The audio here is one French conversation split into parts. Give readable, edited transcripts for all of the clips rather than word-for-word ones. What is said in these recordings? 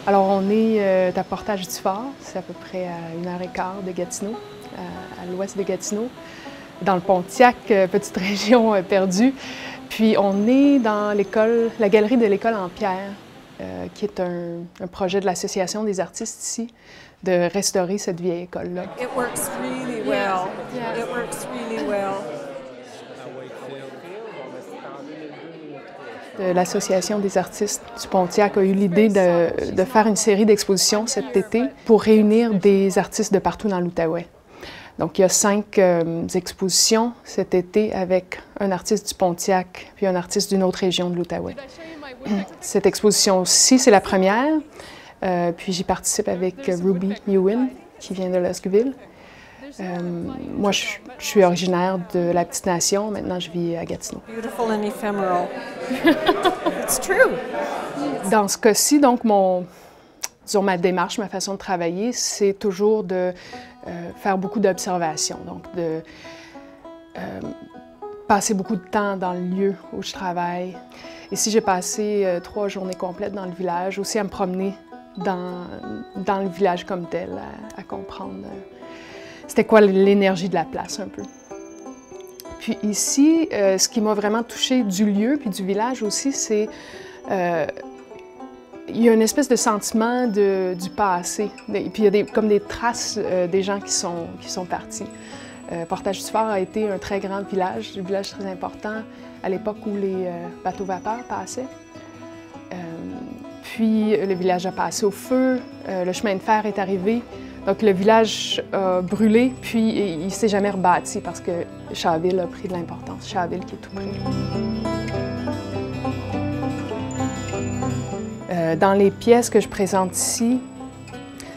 Alors, on est à Portage-du-Fort, c'est à peu près à 1h15 de Gatineau, à l'ouest de Gatineau, dans le Pontiac, petite région perdue. Puis, on est dans l'école, la galerie de l'école en pierre, qui est un projet de l'Association des artistes ici, de restaurer cette vieille école-là. It works really well. Yeah. It works really well. L'Association des artistes du Pontiac a eu l'idée de faire une série d'expositions cet été pour réunir des artistes de partout dans l'Outaouais. Donc, il y a 5 expositions cet été avec un artiste du Pontiac puis un artiste d'une autre région de l'Outaouais. Cette exposition-ci, c'est la première. Puis j'y participe avec Ruby Ewan, qui vient de Lesqueville. Moi, je suis originaire de la Petite Nation. Maintenant, je vis à Gatineau. Beautiful and ephemeral. It's true. Dans ce cas-ci, donc, disons, ma démarche, ma façon de travailler, c'est toujours de faire beaucoup d'observations. Donc, de passer beaucoup de temps dans le lieu où je travaille. Ici, j'ai passé 3 journées complètes dans le village, aussi à me promener dans le village comme tel, à comprendre c'était quoi l'énergie de la place un peu. Puis ici, ce qui m'a vraiment touchée du lieu puis du village aussi, c'est il y a une espèce de sentiment du passé. Puis il y a comme des traces des gens qui sont partis. Portage-du-Fort a été un très grand village, un village très important à l'époque où les bateaux vapeurs passaient. Puis le village a passé au feu, le chemin de fer est arrivé. Donc le village a brûlé, puis il ne s'est jamais rebâti parce que Chaville a pris de l'importance. Chaville qui est tout près. Dans les pièces que je présente ici,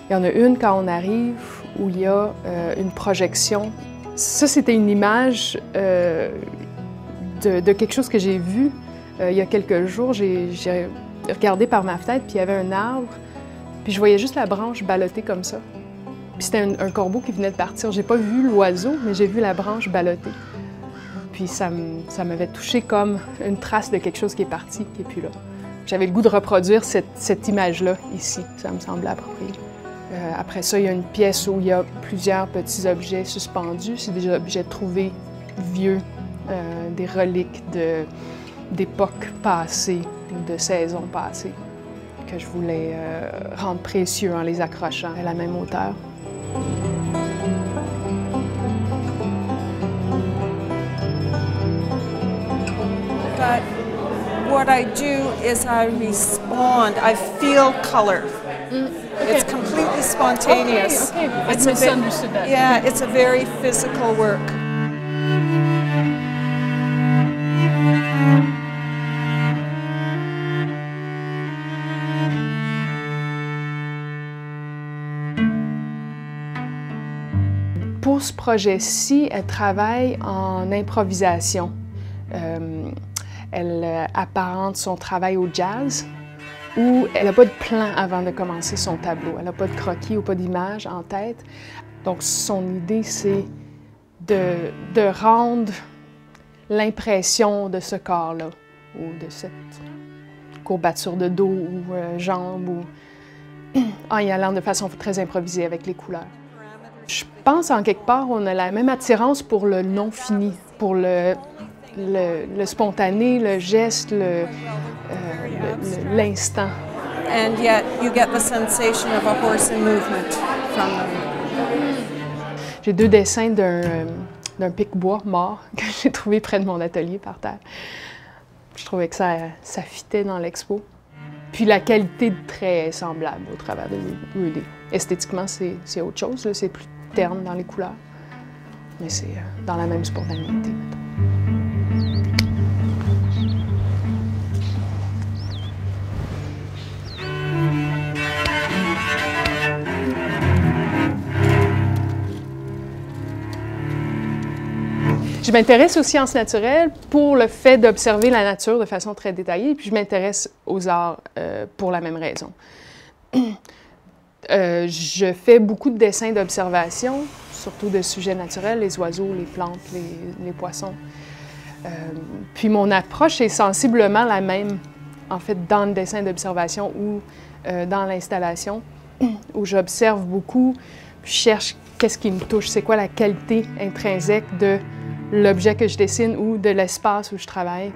il y en a une quand on arrive où il y a une projection. Ça, c'était une image de quelque chose que j'ai vu il y a quelques jours. J'ai regardé par ma fenêtre, puis il y avait un arbre, puis je voyais juste la branche ballottée comme ça. Puis c'était un corbeau qui venait de partir. J'ai pas vu l'oiseau, mais j'ai vu la branche ballottée. Puis ça m'avait touché comme une trace de quelque chose qui est parti, qui est plus là. J'avais le goût de reproduire cette image-là ici. Ça me semblait approprié. Après ça, il y a une pièce où il y a plusieurs petits objets suspendus. C'est des objets trouvés vieux, des reliques d'époques passées, de saisons passées, que je voulais rendre précieux en les accrochant à la même hauteur. But what I do is I respond. I feel color. Okay. It's completely spontaneous. Okay. I It's a misunderstood that. Yeah, it's a very physical work. Pour ce projet-ci, elle travaille en improvisation. Elle apparente son travail au jazz, où elle n'a pas de plan avant de commencer son tableau. Elle n'a pas de croquis ou pas d'image en tête. Donc, son idée, c'est de rendre l'impression de ce corps-là, ou de cette courbature de dos ou jambes, ou en y allant de façon très improvisée avec les couleurs. Je pense, en quelque part, on a la même attirance pour le non-fini, pour le spontané, le geste, l'instant. And yet you get the sensation of a horse in movement from them. J'ai 2 dessins d'un pic-bois mort que j'ai trouvé près de mon atelier par terre. Je trouvais que ça fitait dans l'expo. Puis la qualité de trait est semblable au travers de Rudy. Esthétiquement, c'est autre chose, c'est plus terne dans les couleurs, mais c'est dans la même spontanéité, mettons. Je m'intéresse aux sciences naturelles pour le fait d'observer la nature de façon très détaillée, puis je m'intéresse aux arts pour la même raison. Je fais beaucoup de dessins d'observation, surtout de sujets naturels, les oiseaux, les plantes, les poissons. Puis mon approche est sensiblement la même, en fait, dans le dessin d'observation ou dans l'installation, où j'observe beaucoup, puis je cherche qu'est-ce qui me touche, c'est quoi la qualité intrinsèque de l'objet que je dessine ou de l'espace où je travaille.